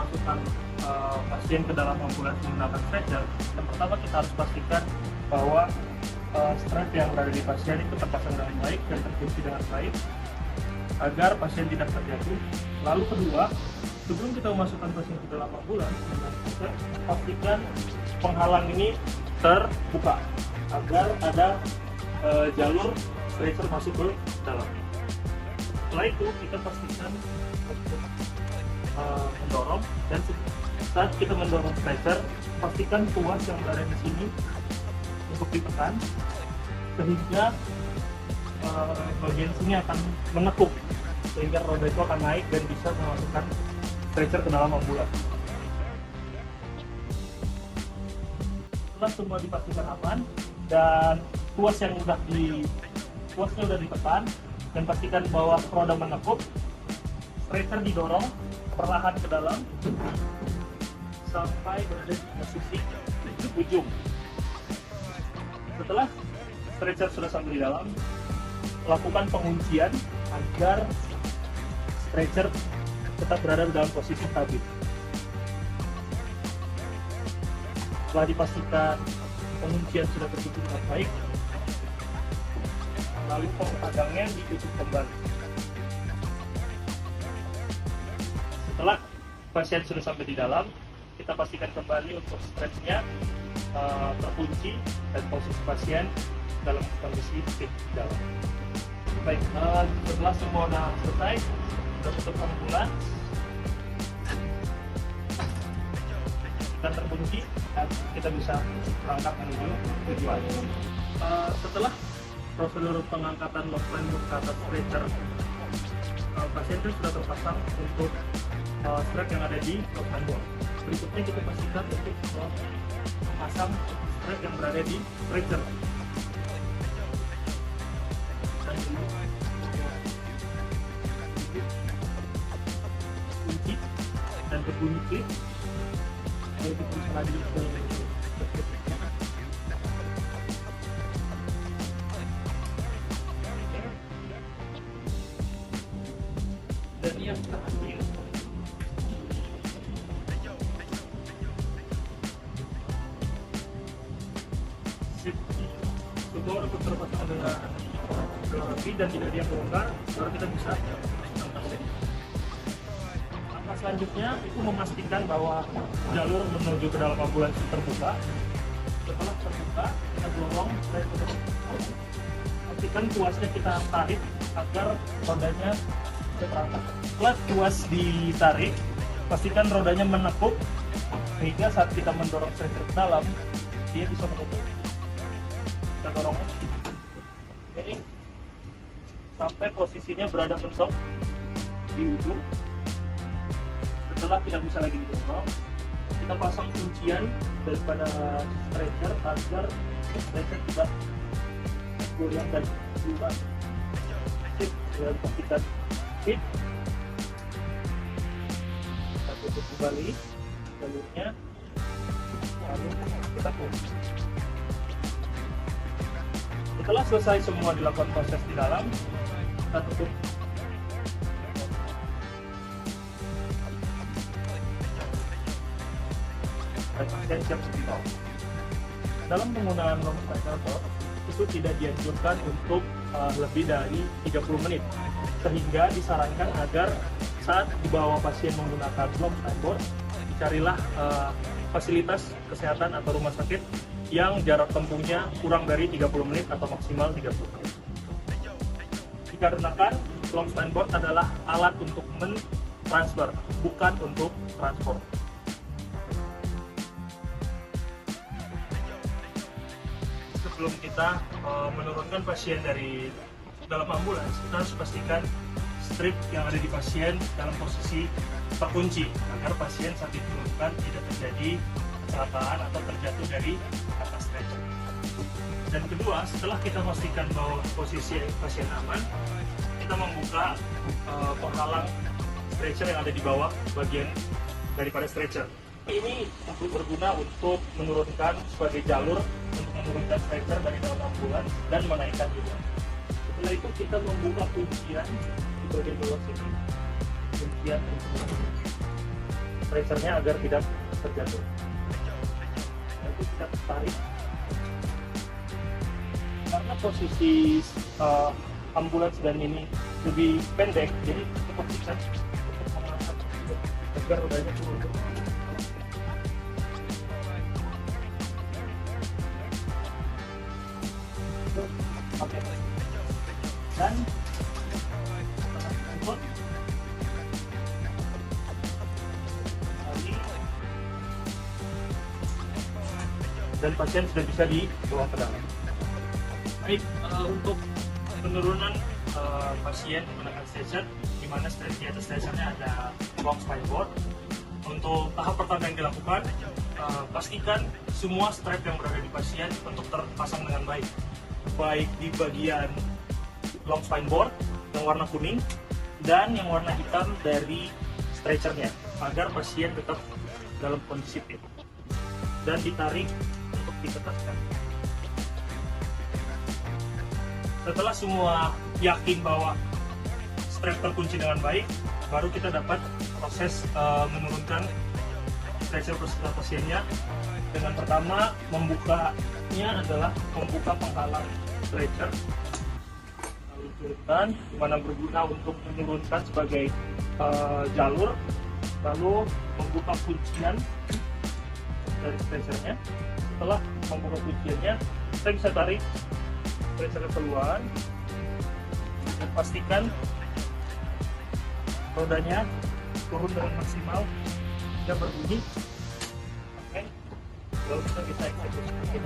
memasukkan pasien ke dalam ambulans menggunakan stretcher, yang pertama kita harus pastikan bahwa strap yang berada di pasien itu terpasang dengan baik dan terkunci dengan baik agar pasien tidak terjatuh. Lalu kedua, sebelum kita memasukkan pasien ke dalam ambulans, kita pastikan penghalang ini terbuka agar ada jalur stretcher masuk ke dalam. Setelah itu kita pastikan untuk mendorong, dan saat kita mendorong stretcher, pastikan tuas yang berada di sini untuk ditekan sehingga bagian sini akan menekuk sehingga roda itu akan naik dan bisa memasukkan stretcher ke dalam ambulans. Setelah semua dipastikan aman dan tuasnya udah ditekan dan pastikan bahwa roda menekuk, stretcher didorong perlahan ke dalam sampai berada di posisi ujung. Setelah stretcher sudah sampai di dalam, lakukan penguncian agar stretcher tetap berada dalam posisi stabil. Setelah dipastikan penguncian sudah tertutup dengan baik, lalu pengpadangnya ditutup kembali. Setelah pasien sudah sampai di dalam, kita pastikan kembali untuk stretchnya terkunci dan posisi pasien dalam kondisi fit di dalam. Baik, setelah semua sudah selesai, sudah tutup ambulans, kita terkunci dan kita bisa berangkat menuju tujuan. Setelah prosedur pengangkatan lock line ke atas stretcher, pasien itu sudah terpasang untuk strap yang ada di lock line board. Berikutnya kita pastikan untuk memasang strap yang berada di stretcher. Kunci dan berbunyi klik, lalu kita lanjut ke dan yang terakhir semua untuk terpasang dengan rapi dan tidak ada yang bongkar, baru kita bisa angkat. Langkah selanjutnya itu memastikan bahwa jalur menuju ke dalam ambulans itu terbuka. Setelah terbuka, kita dorong dan pastikan tuasnya kita tarik agar rodanya bisa terangkat. Setelah tuas ditarik, pastikan rodanya menekuk sehingga saat kita mendorong stretcher ke dalam, dia bisa menutup. Kita dorong ini sampai posisinya berada mentok di ujung. Setelah tidak bisa lagi didorong, kita pasang kuncian daripada stretcher agar stretcher tidak goyang dan keluar. Sip, dan pastikan fit. Kita tutup kembali jalurnya, lalu kita kunci. Setelah selesai semua dilakukan proses di dalam, kita tutup. Dan pasien siap dibawah. Dalam penggunaan long stretcher itu tidak dianjurkan untuk lebih dari 30 menit, sehingga disarankan agar saat dibawa pasien menggunakan long stretcher, dicarilah fasilitas kesehatan atau rumah sakit yang jarak tempuhnya kurang dari 30 menit atau maksimal 30 menit. Dikarenakan long span board adalah alat untuk mentransfer, bukan untuk transport. Sebelum kita menurunkan pasien dari dalam ambulans, kita harus pastikan strip yang ada di pasien dalam posisi terkunci agar pasien saat diturunkan tidak terjadi kecelakaan atau terjatuh dari atas stretcher. Dan kedua, setelah kita pastikan bahwa posisi pasien aman, kita membuka penghalang stretcher yang ada di bawah bagian daripada stretcher. Ini berguna untuk menurunkan sebagai jalur untuk menurunkan stretcher dari dalam ambulans dan menaikkan juga. Setelah itu kita membuka kuncian di bagian bawah sini. Kuncian stretchernya agar tidak terjatuh. Lalu kita tarik karena posisi ambulans dan ini lebih pendek, jadi cukup bisa untuk mengangkat agar rodanya turun. Oke. Dan ikut dan pasien sudah bisa dibawa ke dalam. Baik, untuk penurunan pasien menggunakan stretcher, di mana di atas stretchernya ada long spine board. Untuk tahap pertama yang dilakukan, pastikan semua strap yang berada di pasien untuk terpasang dengan baik, baik di bagian long spine board yang warna kuning dan yang warna hitam dari stretchernya, agar pasien tetap dalam kondisi fit dan ditarik untuk diketatkan. Setelah semua yakin bahwa strap terkunci dengan baik, baru kita dapat proses menurunkan stretcher beserta pasiennya. Dengan pertama membukanya adalah membuka penghalang stretcher, lalu turunkan, dimana berguna untuk menurunkan sebagai jalur, lalu membuka kuncian dari stretchernya. Setelah membuka kunciannya, kita bisa tarik stretchernya keluar dan pastikan rodanya turun dengan maksimal hingga berbunyi. Oke, lalu kita bisa eksekusi.